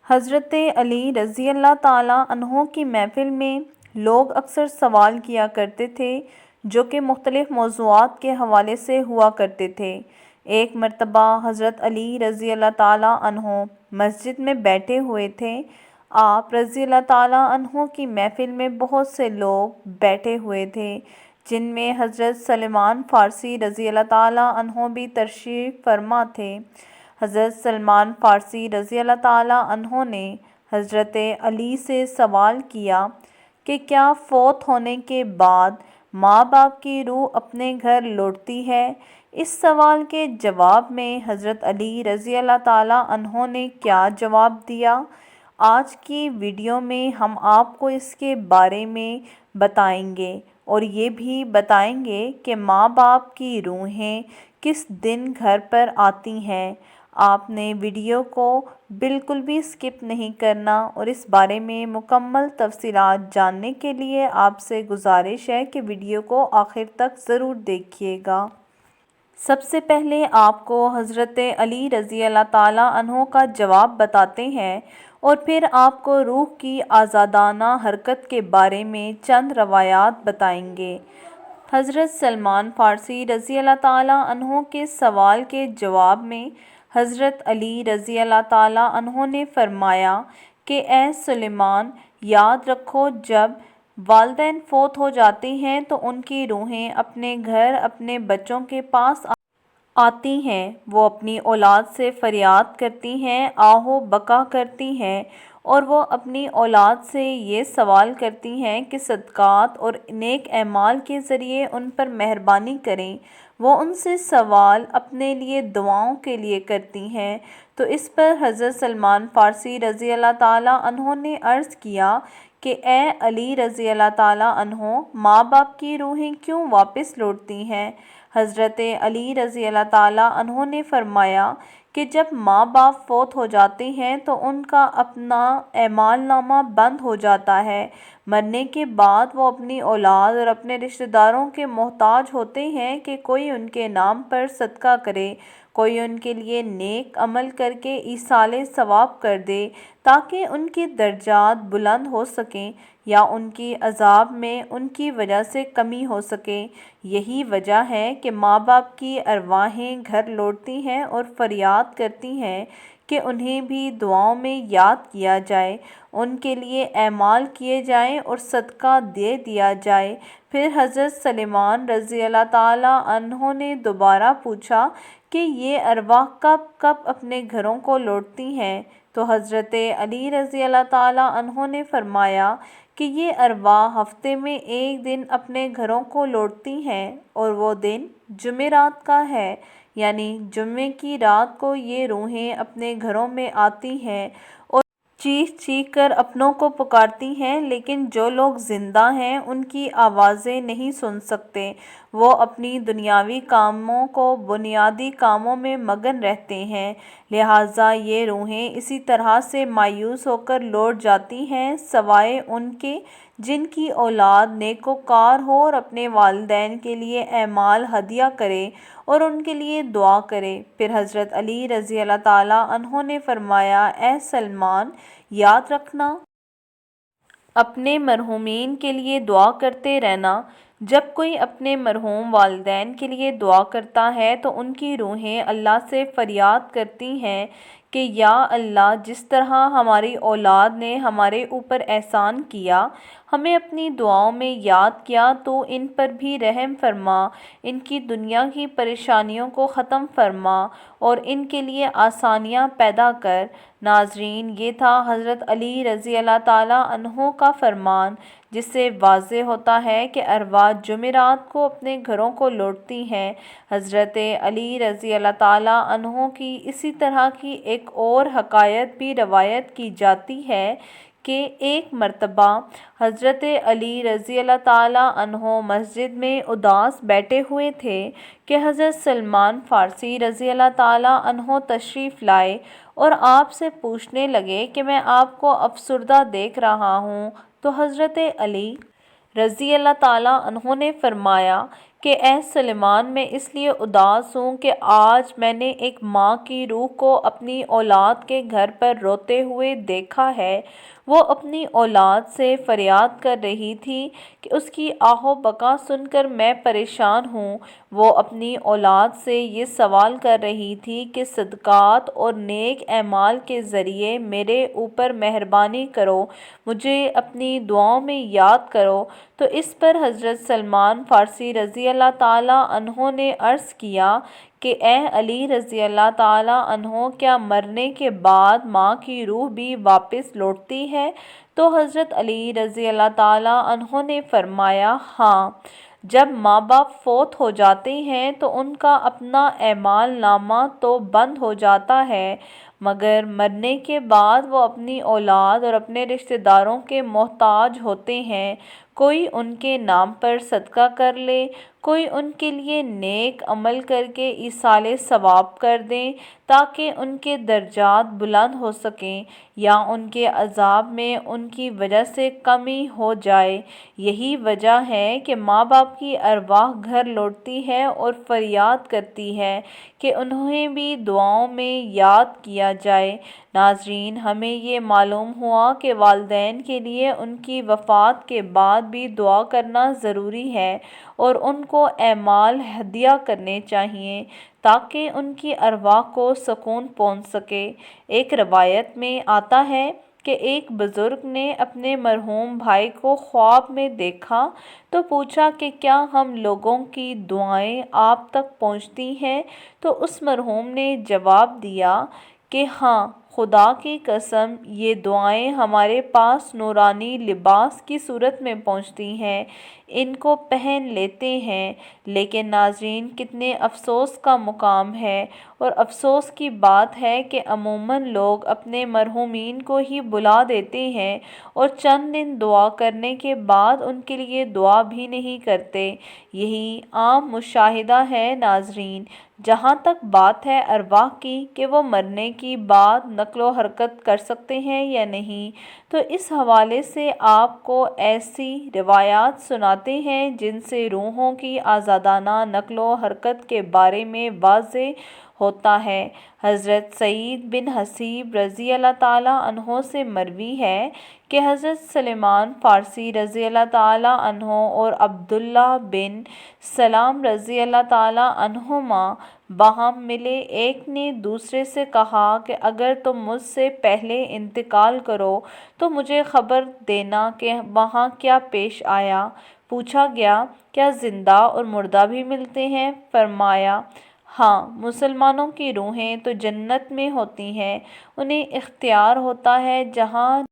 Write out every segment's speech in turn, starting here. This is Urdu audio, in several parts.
حضرت علی رضی اللہ تعالیٰ عنہ کی محفل میں لوگ اکثر سوال کیا کرتے تھے جو کہ مختلف موضوعات کے حوالے سے ہوا کرتے تھے۔ ایک مرتبہ حضرت علی رضی اللہ تعالیٰ عنہ مسجد میں بیٹھے ہوئے تھے۔ آپ رضی اللہ تعالیٰ عنہ کی محفل میں بہت سے لوگ بیٹھے ہوئے تھے، جن میں حضرت سلمان فارسی رضی اللہ تعالیٰ عنہ بھی تشریف فرما تھے۔ حضرت سلمان فارسی رضی اللہ تعالیٰ عنہ نے حضرت علی سے سوال کیا کہ کیا فوت ہونے کے بعد ماں باپ کی روح اپنے گھر لوٹتی ہے؟ اس سوال کے جواب میں حضرت علی رضی اللہ تعالیٰ عنہ نے کیا جواب دیا؟ آج کی ویڈیو میں ہم آپ کو اس کے بارے میں بتائیں گے اور یہ بھی بتائیں گے کہ ماں باپ کی روحیں کس دن گھر پر آتی ہیں۔ آپ نے ویڈیو کو بالکل بھی سکپ نہیں کرنا اور اس بارے میں مکمل تفصیلات جاننے کے لیے آپ سے گزارش ہے کہ ویڈیو کو آخر تک ضرور دیکھیے گا۔ سب سے پہلے آپ کو حضرت علی رضی اللہ تعالیٰ عنہ کا جواب بتاتے ہیں اور پھر آپ کو روح کی آزادانہ حرکت کے بارے میں چند روایات بتائیں گے۔ حضرت سلمان فارسی رضی اللہ تعالیٰ عنہ کے سوال کے جواب میں حضرت علی رضی اللہ تعالیٰ عنہ نے فرمایا کہ اے سلمان، یاد رکھو جب والدین فوت ہو جاتے ہیں تو ان کی روحیں اپنے گھر اپنے بچوں کے پاس آتی ہیں۔ وہ اپنی اولاد سے فریاد کرتی ہیں، آہو بکا کرتی ہیں اور وہ اپنی اولاد سے یہ سوال کرتی ہیں کہ صدقات اور نیک اعمال کے ذریعے ان پر مہربانی کریں۔ وہ ان سے سوال اپنے لیے دعاؤں کے لیے کرتی ہیں۔ تو اس پر حضرت سلمان فارسی رضی اللہ تعالیٰ عنہ نے عرض کیا کہ اے علی رضی اللہ تعالیٰ عنہ، ماں باپ کی روحیں کیوں واپس لوٹتی ہیں؟ حضرت علی رضی اللہ تعالیٰ عنہ نے فرمایا کہ جب ماں باپ فوت ہو جاتے ہیں تو ان کا اپنا اعمال نامہ بند ہو جاتا ہے۔ مرنے کے بعد وہ اپنی اولاد اور اپنے رشتہ داروں کے محتاج ہوتے ہیں کہ کوئی ان کے نام پر صدقہ کرے، کوئی ان کے لیے نیک عمل کر کے ایصال ثواب کر دے تاکہ ان کے درجات بلند ہو سکیں یا ان کی عذاب میں ان کی وجہ سے کمی ہو سکے۔ یہی وجہ ہے کہ ماں باپ کی ارواحیں گھر لوٹتی ہیں اور فریاد کرتی ہیں کہ انہیں بھی دعاؤں میں یاد کیا جائے، ان کے لیے اعمال کیے جائیں اور صدقہ دے دیا جائے۔ پھر حضرت سلمان رضی اللہ تعالیٰ عنہ نے دوبارہ پوچھا کہ یہ ارواح کب کب اپنے گھروں کو لوٹتی ہیں؟ تو حضرت علی رضی اللہ تعالیٰ عنہ نے فرمایا کہ یہ ارواح ہفتے میں ایک دن اپنے گھروں کو لوٹتی ہیں اور وہ دن جمعرات کا ہے، یعنی جمعے کی رات کو یہ روحیں اپنے گھروں میں آتی ہیں اور چیخ چیخ کر اپنوں کو پکارتی ہیں، لیکن جو لوگ زندہ ہیں ان کی آوازیں نہیں سن سکتے۔ وہ اپنی دنیاوی کاموں کو بنیادی کاموں میں مگن رہتے ہیں، لہٰذا یہ روحیں اسی طرح سے مایوس ہو کر لوٹ جاتی ہیں، سوائے ان کے جن کی اولاد نیکوکار ہو اور اپنے والدین کے لیے اعمال ہدیہ کرے اور ان کے لیے دعا کرے۔ پھر حضرت علی رضی اللہ تعالیٰ عنہ نے فرمایا، اے سلمان، یاد رکھنا، اپنے مرحومین کے لیے دعا کرتے رہنا۔ جب کوئی اپنے مرحوم والدین کے لیے دعا کرتا ہے تو ان کی روحیں اللہ سے فریاد کرتی ہیں کہ یا اللہ، جس طرح ہماری اولاد نے ہمارے اوپر احسان کیا، ہمیں اپنی دعاؤں میں یاد کیا، تو ان پر بھی رحم فرما، ان کی دنیا کی پریشانیوں کو ختم فرما اور ان کے لیے آسانیاں پیدا کر۔ ناظرین، یہ تھا حضرت علی رضی اللہ تعالیٰ عنہ کا فرمان، جس سے واضح ہوتا ہے کہ ارواح جمعرات کو اپنے گھروں کو لوٹتی ہیں۔ حضرت علی رضی اللہ تعالیٰ عنہ کی اسی طرح کی ایک اور حکایت بھی روایت کی جاتی ہے کہ ایک مرتبہ حضرت علی رضی اللہ تعالیٰ عنہ مسجد میں اداس بیٹھے ہوئے تھے کہ حضرت سلمان فارسی رضی اللہ تعالیٰ عنہ تشریف لائے اور آپ سے پوچھنے لگے کہ میں آپ کو افسردہ دیکھ رہا ہوں۔ تو حضرت علی رضی اللہ تعالیٰ عنہ نے فرمایا کہ اے سلیمان، میں اس لیے اداس ہوں کہ آج میں نے ایک ماں کی روح کو اپنی اولاد کے گھر پر روتے ہوئے دیکھا ہے۔ وہ اپنی اولاد سے فریاد کر رہی تھی کہ اس کی آہ و بکا سن کر میں پریشان ہوں۔ وہ اپنی اولاد سے یہ سوال کر رہی تھی کہ صدقات اور نیک اعمال کے ذریعے میرے اوپر مہربانی کرو، مجھے اپنی دعاؤں میں یاد کرو۔ تو اس پر حضرت سلمان فارسی رضی اللہ تعالیٰ عنہ نے عرض کیا کہ اے علی رضی اللہ تعالیٰ عنہ، کیا مرنے کے بعد ماں کی روح بھی واپس لوٹتی ہے؟ تو حضرت علی رضی اللہ تعالیٰ عنہ نے فرمایا، ہاں، جب ماں باپ فوت ہو جاتے ہیں تو ان کا اپنا اعمال نامہ تو بند ہو جاتا ہے، مگر مرنے کے بعد وہ اپنی اولاد اور اپنے رشتہ داروں کے محتاج ہوتے ہیں۔ کوئی ان کے نام پر صدقہ کر لے، کوئی ان کے لیے نیک عمل کر کے ایصال ثواب کر دیں تاکہ ان کے درجات بلند ہو سکیں یا ان کے عذاب میں ان کی وجہ سے کمی ہو جائے۔ یہی وجہ ہے کہ ماں باپ کی ارواح گھر لوٹتی ہے اور فریاد کرتی ہے کہ انہیں بھی دعاؤں میں یاد کیا جائے۔ ناظرین، ہمیں یہ معلوم ہوا کہ والدین کے لیے ان کی وفات کے بعد بھی دعا کرنا ضروری ہے اور ان کو اعمال ہدیہ کرنے چاہیے تاکہ ان کی ارواح کو سکون پہنچ سکے۔ ایک روایت میں آتا ہے کہ ایک بزرگ نے اپنے مرحوم بھائی کو خواب میں دیکھا تو پوچھا کہ کیا ہم لوگوں کی دعائیں آپ تک پہنچتی ہیں؟ تو اس مرحوم نے جواب دیا کہ ہاں، خدا کی قسم، یہ دعائیں ہمارے پاس نورانی لباس کی صورت میں پہنچتی ہیں، ان کو پہن لیتے ہیں۔ لیکن ناظرین، کتنے افسوس کا مقام ہے اور افسوس کی بات ہے کہ عموماً لوگ اپنے مرحومین کو ہی بلا دیتے ہیں اور چند دن دعا کرنے کے بعد ان کے لیے دعا بھی نہیں کرتے۔ یہی عام مشاہدہ ہے۔ ناظرین، جہاں تک بات ہے ارواح کی کہ وہ مرنے کی بعد نقل و حرکت کر سکتے ہیں یا نہیں، تو اس حوالے سے آپ کو ایسی روایات سناتے ہیں جن سے روحوں کی آزادانہ نقل و حرکت کے بارے میں واضح ہوتا ہے۔ حضرت سعید بن حسیب رضی اللہ تعالیٰ عنہ سے مروی ہے کہ حضرت سلمان فارسی رضی اللہ تعالیٰ عنہ اور عبداللہ بن سلام رضی اللہ تعالیٰ عنہما باہم ملے۔ ایک نے دوسرے سے کہا کہ اگر تم مجھ سے پہلے انتقال کرو تو مجھے خبر دینا کہ وہاں کیا پیش آیا۔ پوچھا گیا، کیا زندہ اور مردہ بھی ملتے ہیں؟ فرمایا، ہاں، مسلمانوں کی روحیں تو جنت میں ہوتی ہیں، انہیں اختیار ہوتا ہے جہاں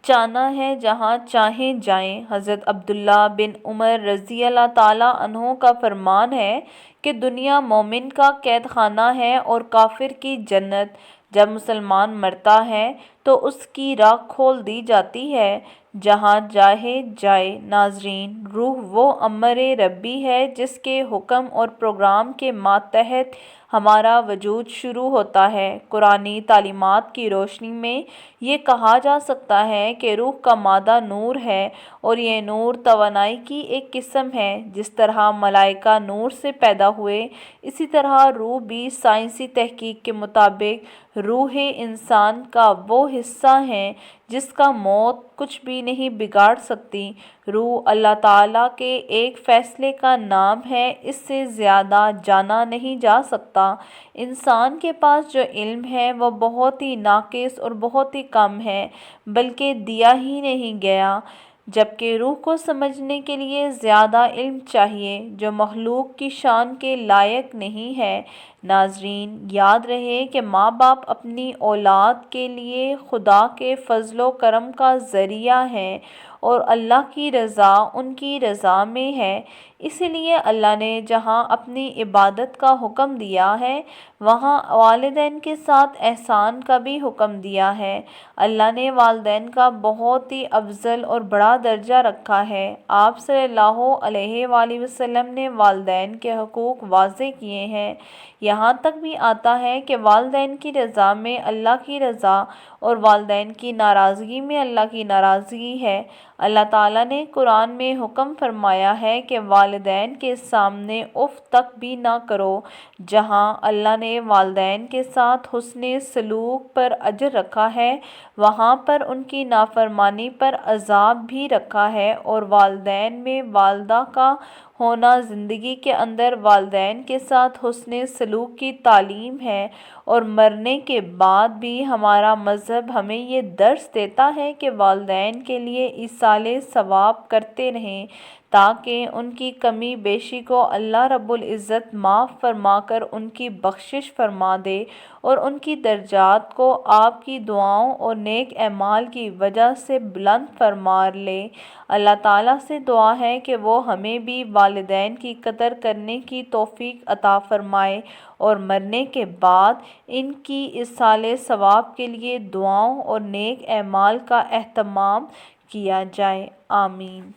جانا ہے، جہاں چاہیں جائیں۔ حضرت عبداللہ بن عمر رضی اللہ تعالیٰ عنہ کا فرمان ہے کہ دنیا مومن کا قید خانہ ہے اور کافر کی جنت۔ جب مسلمان مرتا ہے تو اس کی راہ کھول دی جاتی ہے، جہاں چاہے جائے۔ ناظرین، روح وہ امر ربی ہے جس کے حکم اور پروگرام کے ماتحت ہمارا وجود شروع ہوتا ہے۔ قرآنی تعلیمات کی روشنی میں یہ کہا جا سکتا ہے کہ روح کا مادہ نور ہے اور یہ نور توانائی کی ایک قسم ہے۔ جس طرح ملائکہ نور سے پیدا ہوئے، اسی طرح روح بھی سائنسی تحقیق کے مطابق روح انسان کا وہ حصہ ہے جس کا موت کچھ بھی نہیں بگاڑ سکتی۔ روح اللہ تعالیٰ کے ایک فیصلے کا نام ہے، اس سے زیادہ جانا نہیں جا سکتا۔ انسان کے پاس جو علم ہے وہ بہت ہی ناقص اور بہت ہی کم ہے، بلکہ دیا ہی نہیں گیا، جبکہ روح کو سمجھنے کے لیے زیادہ علم چاہیے، جو مخلوق کی شان کے لائق نہیں ہے۔ ناظرین، یاد رہے کہ ماں باپ اپنی اولاد کے لیے خدا کے فضل و کرم کا ذریعہ ہیں اور اللہ کی رضا ان کی رضا میں ہے۔ اسی لیے اللہ نے جہاں اپنی عبادت کا حکم دیا ہے، وہاں والدین کے ساتھ احسان کا بھی حکم دیا ہے۔ اللہ نے والدین کا بہت ہی افضل اور بڑا درجہ رکھا ہے۔ آپ صلی اللہ علیہ وآلہ وسلم نے والدین کے حقوق واضح کیے ہیں۔ یہاں تک بھی آتا ہے کہ والدین کی رضا میں اللہ کی رضا اور والدین کی ناراضگی میں اللہ کی ناراضگی ہے۔ اللہ تعالیٰ نے قرآن میں حکم فرمایا ہے کہ والدین کے سامنے اف تک بھی نہ کرو۔ جہاں اللہ نے والدین کے ساتھ حسن سلوک پر اجر رکھا ہے، وہاں پر ان کی نافرمانی پر عذاب بھی رکھا ہے، اور والدین میں والدہ کا ہونا زندگی کے اندر والدین کے ساتھ حسن سلوک کی تعلیم ہے، اور مرنے کے بعد بھی ہمارا مذہب ہمیں یہ درس دیتا ہے کہ والدین کے لیے ایصال ثواب کرتے رہیں، تاکہ ان کی کمی بیشی کو اللہ رب العزت معاف فرما کر ان کی بخشش فرما دے، اور ان کی درجات کو آپ کی دعاؤں اور نیک اعمال کی وجہ سے بلند فرما لے۔ اللہ تعالیٰ سے دعا ہے کہ وہ ہمیں بھی والدین کی قدر کرنے کی توفیق عطا فرمائے، اور مرنے کے بعد ان کی ایصال ثواب کے لیے دعاؤں اور نیک اعمال کا اہتمام کیا جائے۔ آمین۔